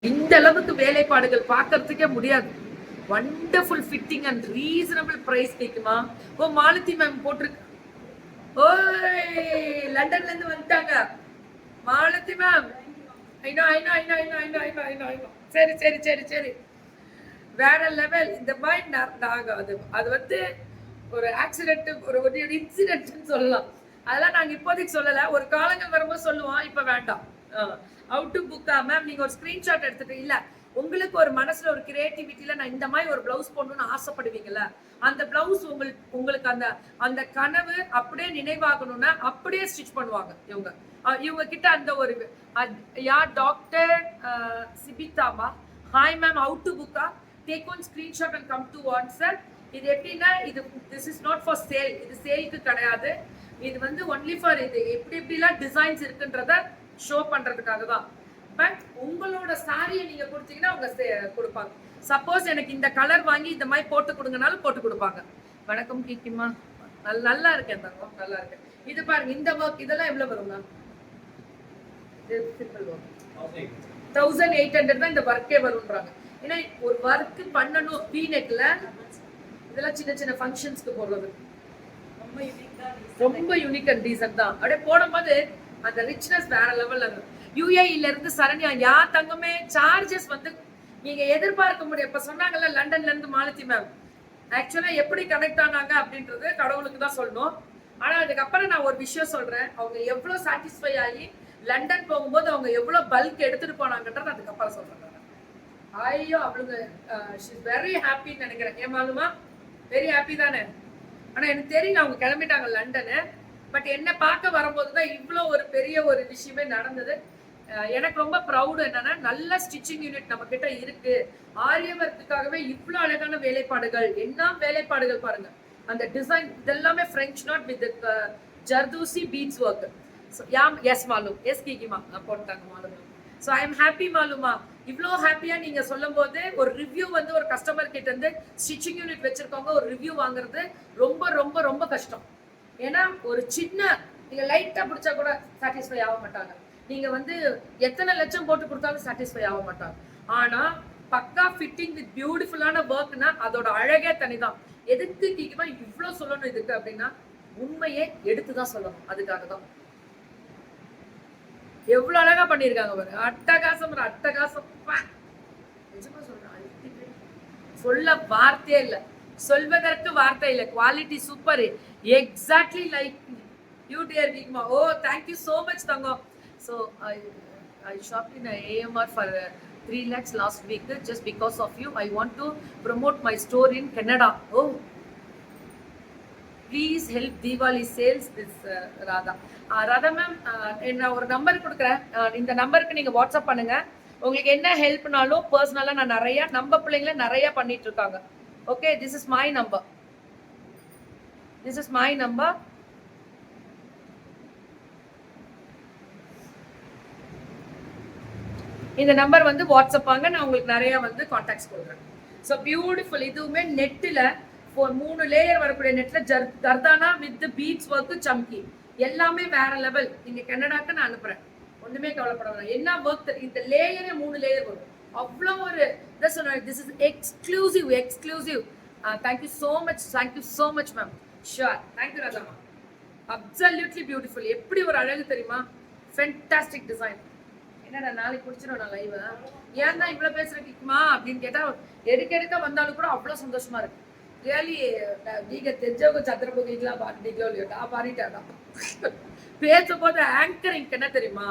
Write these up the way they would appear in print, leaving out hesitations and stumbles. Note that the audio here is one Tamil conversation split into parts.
இந்த அளவுக்கு வேலைப்பாடுகள் பார்க்கறதுக்கே முடியாது. Wonderful fitting and reasonable price கேக்குமா? ஓ மாலதி மேம் போட்டிருக்கு. ஓய் லண்டன்ல இருந்து வந்துட்டாங்க மாலதி மேம். சரி சரி சரி சரி வேற லெவல். இந்த மாதிரி நாங்க அது வந்து ஒரு ஆக்சிடென்ட் ஒரு இன்சிடென்ட்னு சொல்லலாம். அதெல்லாம் நாங்க இப்போதைக்கு சொல்லல. ஒரு காலங்கள் வரும்போது சொல்லுவோம். இப்ப வேண்டாம். அவுட் டு புக்கா மேம் நீங்க ஒரு ஸ்கிரீன்ஷாட் எடுத்துட்டு இல்ல உங்களுக்கு ஒரு மனசுல ஒரு கிரியேட்டிவிட்டியில நான் இந்த மாதிரி ஒரு பிளவுஸ் போடணும்னு ஆசைப்படுவீங்கல்ல, அந்த பிளவுஸ் உங்களுக்கு அந்த அந்த கனவு அப்படியே நினைவாகணும்னா அப்படியே ஸ்டிச் பண்ணுவாங்க இவங்க. இவங்க கிட்ட அந்த ஒரு யார் டாக்டர் சிபிதாமா. ஹாய் மேம் அவுட் டு புக்கா take one screenshot and come to WhatsApp. இது எப்படின்னா இது this is not for sale. இது சேலுக்கு கிடையாது. இது வந்து ஒன்லி ஃபார் இது எப்படி எப்படிலாம் டிசைன்ஸ் இருக்குன்றத ஷோ பண்றதுக்காக தான். பட் உங்களோட சாரியை நீங்க கொடுத்தீங்கன்னா அவங்க கொடுப்பாங்க. சப்போஸ் எனக்கு இந்த கலர் வாங்கி இந்த மாதிரி போட்டு கொடுங்கனாலும் போட்டு கொடுப்பாங்க. வணக்கம் கீக்கிமா, நல்லா இருக்கேன் தங்கம், நல்லா இருக்கேன். இது பாருங்க இந்த ஒர்க் இதெல்லாம் எவ்வளவு வரும் மேம்? சிம்பிள் ஒர்க் 1800 தான் இந்த ஒர்க்கே வரும்ன்றாங்க. ஏன்னா ஒரு ஒர்க் பண்ணணும் பீ நெக்ல. இதெல்லாம் சின்ன சின்ன ஃபங்க்ஷன்ஸ்க்கு போடுறது ரொம்ப யூனிக் அண்ட் டீசன்ட் தான். அப்படியே போடும்போது அந்த ரிச்னஸ் வேற லெவல்ல இருக்கும். யூஏஇல இருந்து சரண்யா யா தங்கமே சார்ஜஸ் வந்து நீங்க எதிர்பார்க்க முடியும். இப்ப சொன்னாங்கல்ல லண்டன்ல இருந்து மாலதி மேம், ஆக்சுவலா எப்படி கனெக்ட் ஆனாங்க அப்படின்றது கடவுளுக்கு தான் சொல்லணும். ஆனா அதுக்கப்புறம் நான் ஒரு விஷயம் சொல்றேன். அவங்க எவ்வளவு சாட்டிஸ்ஃபை ஆகி லண்டன் போகும்போது அவங்க எவ்வளவு பல்க் எடுத்துட்டு போனாங்கன்றது அதுக்கப்புறம் சொல்றேன். ஐயோ அவளுங்க வெரி ஹாப்பின்னு நினைக்கிறேன். ஏன் மாலுமா வெரி ஹாப்பி தானே? ஆனா எனக்கு தெரியும் அவங்க கிளம்பிட்டாங்க லண்டனு. பட் என்ன பார்க்க வரும்போதுதான் இவ்வளவு ஒரு பெரிய ஒரு விஷயமே நடந்தது. எனக்கு ரொம்ப ப்ரௌடு. என்னன்னா நல்ல ஸ்டிச்சிங் யூனிட் நம்ம கிட்ட இருக்கு. ஆரியவர்க்குக்காகவே இவ்வளவு அழகான வேலைப்பாடுகள். என்ன வேலைப்பாடுகள் பாருங்க. அந்த டிசைன் இதெல்லாமே French knot with zardozi beads work. Yes மாலும் எஸ் கிகிமா போட்டாங்க மாலுமா. ஸோ ஐ எம் ஹாப்பி மாலுமா. இவ்வளோ ஹாப்பியா நீங்க சொல்லும் போது ஒரு ரிவ்யூ வந்து ஒரு கஸ்டமர் கிட்ட இருந்து ஸ்டிச்சிங் யூனிட் வச்சிருக்கவங்க ஒரு ரிவ்யூ வாங்குறது ரொம்ப ரொம்ப ரொம்ப கஷ்டம். ஏன்னா ஒரு சின்ன நீங்க லைட்டா பிடிச்சா கூட சாட்டிஸ்ஃபை ஆக மாட்டாங்க. நீங்க வந்து எத்தனை லட்சம் போட்டு கொடுத்தாலும் சாட்டிஸ்ஃபை ஆக மாட்டாங்க. ஆனா பக்கா ஃபிட்டிங் வித் பியூட்டிஃபுல்லான ஒர்க்னா அதோட அழகே தனிதான். எதுக்கு கேக்குமா இவ்வளவு சொல்லணும் இதுக்கு அப்படின்னா உண்மையே எடுத்துதான் சொல்லணும். அதுக்காக தான் எவ்வளவு அழகா பண்ணிருக்காங்க பாருங்க. அட்டகாசம் அட்டகாசம். நிஜமா சொல்றேன், சொல்ல வார்த்தையே இல்ல, சொல்வதற்கு வார்த்தை இல்ல. Quality super. Exactly like you dear வீக்மா. Oh thank you so much தங்கம். So I shopped in AMR for 3 lakhs last week just because of you. I want to promote my store in Canada. Oh please help Diwali sales this Radha. Radha ma'am என்ன ஒரு நம்பர் கொடுக்குறேன். இந்த நம்பருக்கு நீங்க வாட்ஸ்அப் பண்ணுங்க. உங்களுக்கு என்ன ஹெல்ப்னாலும் பர்சனலா நான் நிறைய நம்ம பிள்ளைங்கள நிறைய பண்ணிட்டு இருக்காங்க. Okay this is my number. This is my number. இந்த நம்பர் வந்து வாட்ஸ்அப் வாங்க. நான் உங்களுக்கு நிறைய வந்து கான்டாக்ட்ஸ் கொடுக்குறேன். So beautiful. இதுவுமே நெட்டில் 3 லேயர் வரக்கூடிய நெட்ல கர்தானா வித் பீட்ஸ் ஒர்க் சம்கி எல்லாமே வேற லெவல். நீங்க கனடாக்கு நான் அனுப்புறேன், ஒண்ணுமே கவலைப்பட வேணாம். என்ன ஒர்க் இந்த லேயரே 3 லேயர் வரும். அவ்வளோ ஒரு this is exclusive exclusive. Thank you so much. Thank you so much ma'am. Sure. Thank you ராதாமா. Absolutely beautiful. எப்படி ஒரு அழகு தெரியுமா? Fantastic design. என்னடா நாளைக்கு குடிச்சிடும் நான் லைவ். ஏன் தான் இவ்வளவு பேசுறீங்கம்மா அப்படின்னு கேட்டா எடுக்க வந்தாலும் கூட அவ்வளவு சந்தோஷமா இருக்கு. ரியலி நீங்க தெரிஞ்சவங்க சந்திரமுகிலாம் பாடிட்டீங்களோ இல்லையோ, நான் பாடிட்டேன். பேசும்போது ஆங்கரிங் என்ன தெரியுமா?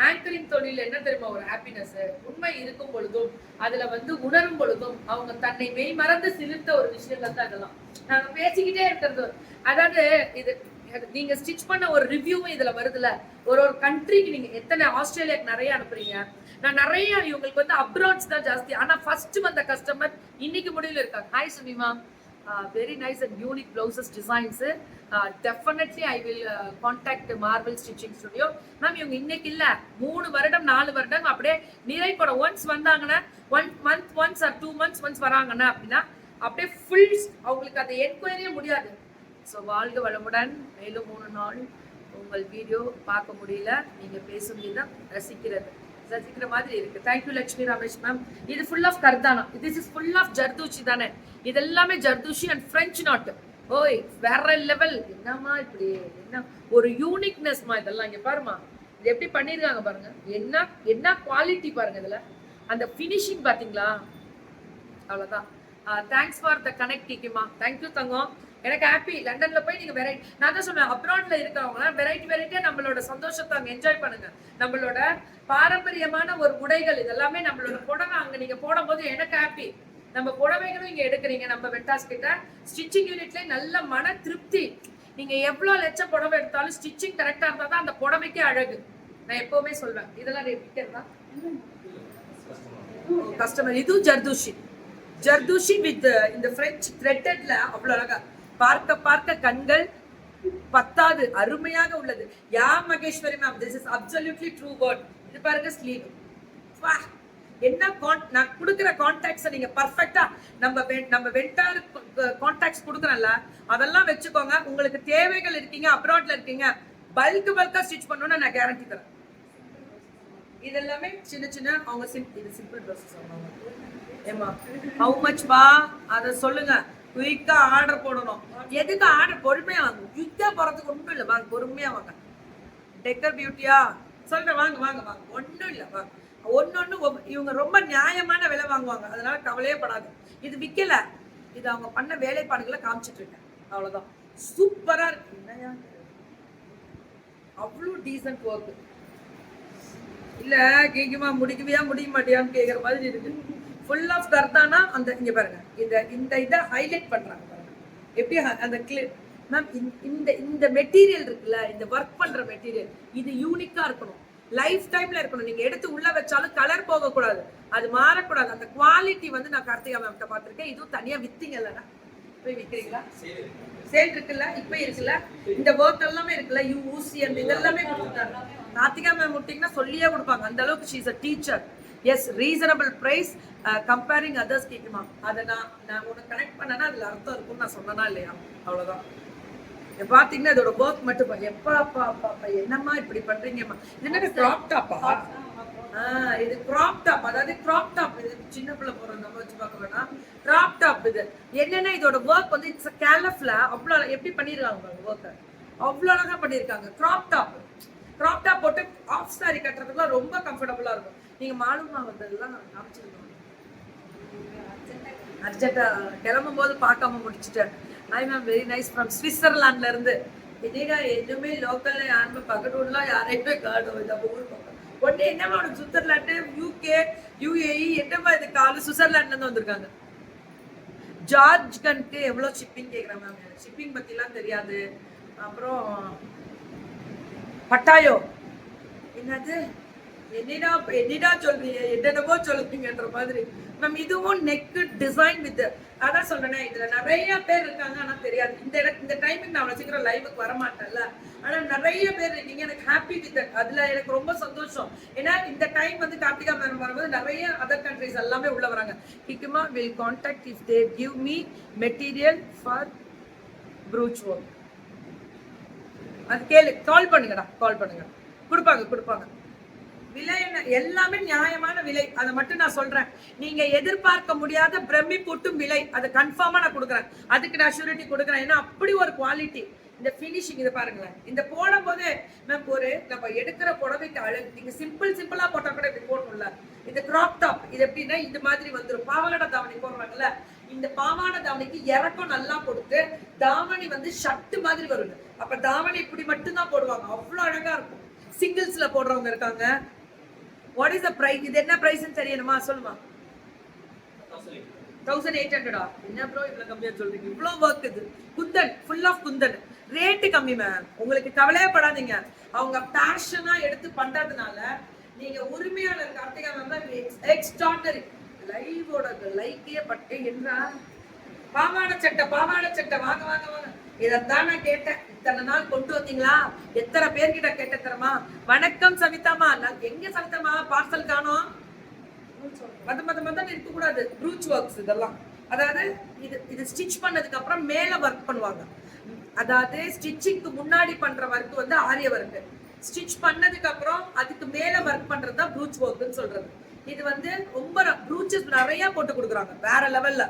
ஆங்கரிங் தொழில் என்ன தெரியுமா ஒரு ஹாப்பினஸ்? உண்மை இருக்கும் பொழுதும் அதுல வந்து உணரும் பொழுதும் அவங்க தன்னை மெய் மறந்து சிரித்த ஒரு விஷயங்கள் தான் இதெல்லாம். நாங்க பேசிக்கிட்டே இருக்கிறது. அதாவது இது நீங்க ஸ்டிச் பண்ண ஒரு ரிவ்யூவும் இதுல வருதுல. ஒரு கண்ட்ரிக்கு நீங்க எத்தனை ஆஸ்திரேலியாக்கு நிறைய அனுப்புறீங்க. நான் நிறைய இவங்களுக்கு வந்து அப்ராட்ஸ் தான் ஜாஸ்தி. ஆனா ஃபர்ஸ்ட் வந்த கஸ்டமர் இன்னைக்கு முடியல இருக்காங்க. Hi சுனிமா. Very nice and unique blouses designs. Definitely I will contact Marvel Stitching Studio. Ma'am இவங்க இன்னைக்கு இல்ல 3 வருடம் 4 வருடம் அப்படியே நிறைப்பட ஒன்ஸ் வந்தாங்கன்னா 1 month once or 2 months once வராங்கன்னா அப்படின்னா அப்படியே ஃபுல் அவங்களுக்கு அதை என்கொயரியே முடியாது. ஸோ வாழ்க வளமுடன். மேலும் 3 நாள் உங்கள் வீடியோ பார்க்க முடியல. நீங்க பேசும் விதம் ரசிக்கிறது. ரசிக்கிற மாதிரி இருக்கு. Thank you Lakshmi Ramesh ma'am. இது ஃபுல் ஆஃப் கர்தானா. This is full of zardozi தானே. இது எல்லாமே ஜர்தோஷி அண்ட் பிரெஞ்சு நாட். ஓய் வேற லெவல். என்னமா இப்படி என்ன ஒரு யூனிக்னஸ்மா இதெல்லாம். இங்க பாருமா இது எப்படி பண்ணிருக்காங்க பாருங்க. என்ன என்ன குவாலிட்டி பாருங்க இதுல. அந்த ஃபினிஷிங் பாத்தீங்களா? அவ்வளவுதான். தேங்க்ஸ் ஃபார் த கனெக்ட் கிக்கிமா. தேங்க்யூ தங்கம். எனக்கு ஹாப்பி. லண்டன்ல போய் நீங்க வெரைட்டி, நான் தான் சொன்னேன், அப்ராட்ல இருக்கவங்க வெரைட்டியா நம்மளோட சந்தோஷத்தை அங்க என்ஜாய் பண்ணுங்க. நம்மளோட பாரம்பரியமான ஒரு உடைகள் இதெல்லாமே நம்மளோட புடவை அங்க நீங்க போடும்போது எனக்கு ஹாப்பி. நம்ம புடவைகளும் இங்க எடுக்கிறீங்க நம்ம வெட்டாஸ் கிட்ட. ஸ்டிச்சிங் யூனிட்ல நல்ல மன திருப்தி. நீங்க எவ்வளவு லட்சம் புடவை எடுத்தாலும் ஸ்டிச்சிங் கரெக்டா இருந்தா தான் அந்த புடவைக்கே அழகு. நான் எப்பவுமே சொல்வேன். இதெல்லாம் விற்கிறதா கஸ்டமர். இது ஜர்தோஷி. ஜர்தோஷி வித் இந்த பிரெஞ்சு த்ரெட்டட்ல அவ்வளவு அழகா பார்க்க பார்க்க கண்கள் பத்தாது, அருமையாக உள்ளது. Yeah Maheswari ma'am, this is absolutely true word. இது பாருங்க ஸ்லீவ். என்ன நான் கொடுக்குற கான்டாக்ட்ஸ் நீங்க பர்ஃபெக்டா நம்ம வெண்டார் கான்டாக்ட்ஸ் கொடுக்குறேன்ல அதெல்லாம் வச்சுக்கோங்க. உங்களுக்கு தேவைகள் இருக்கீங்க, அப்ராட்ல இருக்கீங்க, பல்கா ஸ்டிச் பண்ணணும்னு நான் கேரண்டி தரேன். இதெல்லாமே சின்ன சின்ன அவங்க இது சிம்பிள் ட்ரெஸ்ஸஸ். ஏமா ஹவு மச் பா அதை சொல்லுங்க. குயிக்கா ஆர்டர் போடணும். எதுக்கு ஆர்டர்? பொறுமையா வாங்க. குயிக்கா போறதுக்கு ஒன்றும் இல்லை, வாங்க பொறுமையா வாங்க. டெக்கர் பியூட்டியா சொல்றேன், வாங்க வாங்க வாங்க. ஒன்றும் இல்லை, வாங்க. ஒன்னொன்னு இவங்க ரொம்ப நியாயமான விலை வாங்குவாங்க, அதனால கவலையே படாது. இது விற்கல, இது அவங்க பண்ண வேலைப்பாடுகளை காமிச்சிட்டு இருக்கேன், அவ்வளவுதான். சூப்பரா இருக்கு. என்னையா அவ்வளோ டீசன்ட் ஒர்க் இல்ல. கேக்குமா முடிக்கவையா முடிய மாட்டியான்னு கேக்குற மாதிரி இருக்கு. ஃபுல் ஆஃப் கர்தானா. அந்த இங்க பாருங்க, இந்த இதை ஹைலைட் பண்றாங்க பாருங்க. எப்படி அந்த மேம் இந்த மெட்டீரியல் இருக்குல்ல, இந்த ஒர்க் பண்ற மெட்டீரியல் இது யூனிக்கா இருக்கணும், லைஃப் டைம்ல இருக்கணும். நீங்க எடுத்து உள்ள வச்சாலும் கலர் போக கூடாது, அது மாறக்கூடாது. அந்த குவாலிட்டி வந்து நான் கார்த்திகா மேம் கிட்ட பாத்திருக்கேன். இதுவும் தனியா வித்தீங்க இல்லைன்னா போய் விற்கிறீங்களா? சேல் இருக்குல்ல, இப்ப இருக்குல்ல, இந்த ஒர்க் எல்லாமே இருக்குல்ல, யூசி அந்த இதெல்லாமே கொடுத்துட்டாங்க. கார்த்திகா மேம் விட்டீங்கன்னா சொல்லியே கொடுப்பாங்க, அந்த அளவுக்கு she is a teacher. Yes, reasonable price, comparing others. கேட்குமா? அதை நான் உனக்கு கனெக்ட் பண்ணனா அதுல அர்த்தம் இருக்கும்னு நான் சொன்னனா இல்லையா? அவ்வளவுதான். பாத்தீங்கன்னா இதோட ஒர்க் மட்டும் எப்பா என்னம்மா இப்படி பண்றீங்கம்மா? இது என்ன கிராப் டாப்பா? இது கிராப் டாப், அதாவது கிராப் டாப். இது சின்ன பிள்ளை போற நம்ம வச்சு பார்க்க வேணாம். கிராப் டாப் இது என்னன்னா இதோட ஒர்க் வந்து இட்ஸ் கேலஃப்ல அவ்வளவு எப்படி பண்ணிருக்காங்க ஒர்க், அவ்வளவு அழகா பண்ணிருக்காங்க. கிராப் டாப் போட்டு ஆஃப் சாரி கட்டுறதுக்குலாம் ரொம்ப கம்ஃபர்டபுளா இருக்கும். நீங்க மாலுமா வந்ததெல்லாம் காமிச்சிருக்கோம். அர்ஜென்டா கிளம்பும் போது பார்க்காம முடிச்சுட்டேன். ஐ மேம் வெரி நைஸ் ஃப்ரம் ஸ்விட்சர்லாண்ட்ல இருந்து. இன்னைக்கா எதுவுமே லோக்கல்ல யாருமே பக்கத்துலாம் யாரையுமே காணும். இந்த ஊர் பக்கம் ஒன்னே என்னமா உனக்கு சுவிட்சர்லாண்டு, யூகே, யுஏஇ என்னமா இது காலு சுவிட்சர்லாண்ட்ல இருந்து வந்திருக்காங்க. ஜார்ஜ் கன்ட்டு எவ்வளவு ஷிப்பிங் கேட்குறேன் மேம். எனக்கு ஷிப்பிங் பத்திலாம் தெரியாது. அப்புறம் பட்டாயோ என்னது என்னடா சொல்றீங்க, என்னென்னவோ சொல்றீங்கன்ற மாதிரி மேம். இதுவும் நெக் டிசைன் வித், அதான் சொல்றேனே, இதுல நிறைய பேர் இருக்காங்க ஆனா தெரியாது. இந்த டைமுக்கு நான் அவ்வளவு சீக்கிரம் லைவுக்கு வரமாட்டேன்ல, ஆனா நிறைய பேர் இருக்கீங்க. எனக்கு ஹாப்பி வித் அதுல எனக்கு ரொம்ப சந்தோஷம். ஏன்னா இந்த டைம் வந்து கார்த்திகா மேம் வரும்போது நிறைய அதர் கண்ட்ரிஸ் எல்லாமே உள்ள வராங்க. கிக்குமா will contact if they give me material for brooch work. அது கேளு, கால் பண்ணுங்கடா, கால் பண்ணுங்க, கொடுப்பாங்க. விலை எல்லாமே நியாயமான விலை, அதை மட்டும் நான் சொல்றேன். நீங்க எதிர்பார்க்க முடியாத பிரம்மி போட்டும் விலை, அதை கன்ஃபார்மா நான் கொடுக்குறேன். அதுக்கு நான் ஷூரிட்டி கொடுக்குறேன். ஏன்னா அப்படி ஒரு குவாலிட்டி. இந்த பினிஷிங் இதை பாருங்களேன். இந்த போடும் போது நம்ம நம்ம எடுக்கிற புடவைக்கு அழகு. நீங்க சிம்பிளா போட்டா கூட இப்படி போடணும்ல. இந்த கிராப் டாப் இது எப்படின்னா இந்த மாதிரி வந்துடும். பாவாடை தாவணி போடுறாங்கல்ல, இந்த பாவாடை தாவணிக்கு இறக்கம் நல்லா கொடுத்து தாவணி வந்து ஷர்ட் மாதிரி வருது. அப்ப தாவணி இப்படி மட்டும்தான் போடுவாங்க, அவ்வளவு அழகா இருக்கும். சிங்கிள்ஸ்ல போடுறவங்க இருக்காங்க. What is the price? இது என்ன பிரைஸ்னு தெரியணுமா? சொல்லுமா. 1800. என்ன ப்ரோ இவ்வளவு கம்மியா சொல்றீங்க? இவ்வளவு ஒர்க். இது kundan, full of kundan. Rate கம்மி மேம், உங்களுக்கு கவலையே படாதீங்க. அவங்க பேஷனா எடுத்து பண்றதுனால நீங்க உரிமையாளர் கார்த்திகா மேம் தான் எக்ஸ்ட்ராடனரி. லைவோட லைக்கே பட்டே என்றா பாவாடை சட்டை வாங்க வாங்க வாங்க. இதான் நான் கேட்டேன். இத்தனை நாள் கொண்டு வந்தீங்களா? எத்தனை பேர்கிட்ட கேட்ட தரமா? வணக்கம் சவிதாமா. நான் எங்க சவிதாமா பார்சல் காணோம்? மதம் இருக்க கூடாது. ப்ரூச் ஒர்க்ஸ் இதெல்லாம், அதாவது இது ஸ்டிச் பண்ணதுக்கு அப்புறம் மேல ஒர்க் பண்ணுவாங்க. அதாவது ஸ்டிச்சிங்க்கு முன்னாடி பண்ற ஒர்க் வந்து ஆரிய ஒர்க், ஸ்டிச் பண்ணதுக்கு அப்புறம் அதுக்கு மேல ஒர்க் பண்றது தான் ப்ரூச் ஒர்க்னு சொல்றது. இது வந்து ரொம்ப ப்ரூச்சஸ் நிறைய போட்டு கொடுக்குறாங்க வேற லெவல்ல.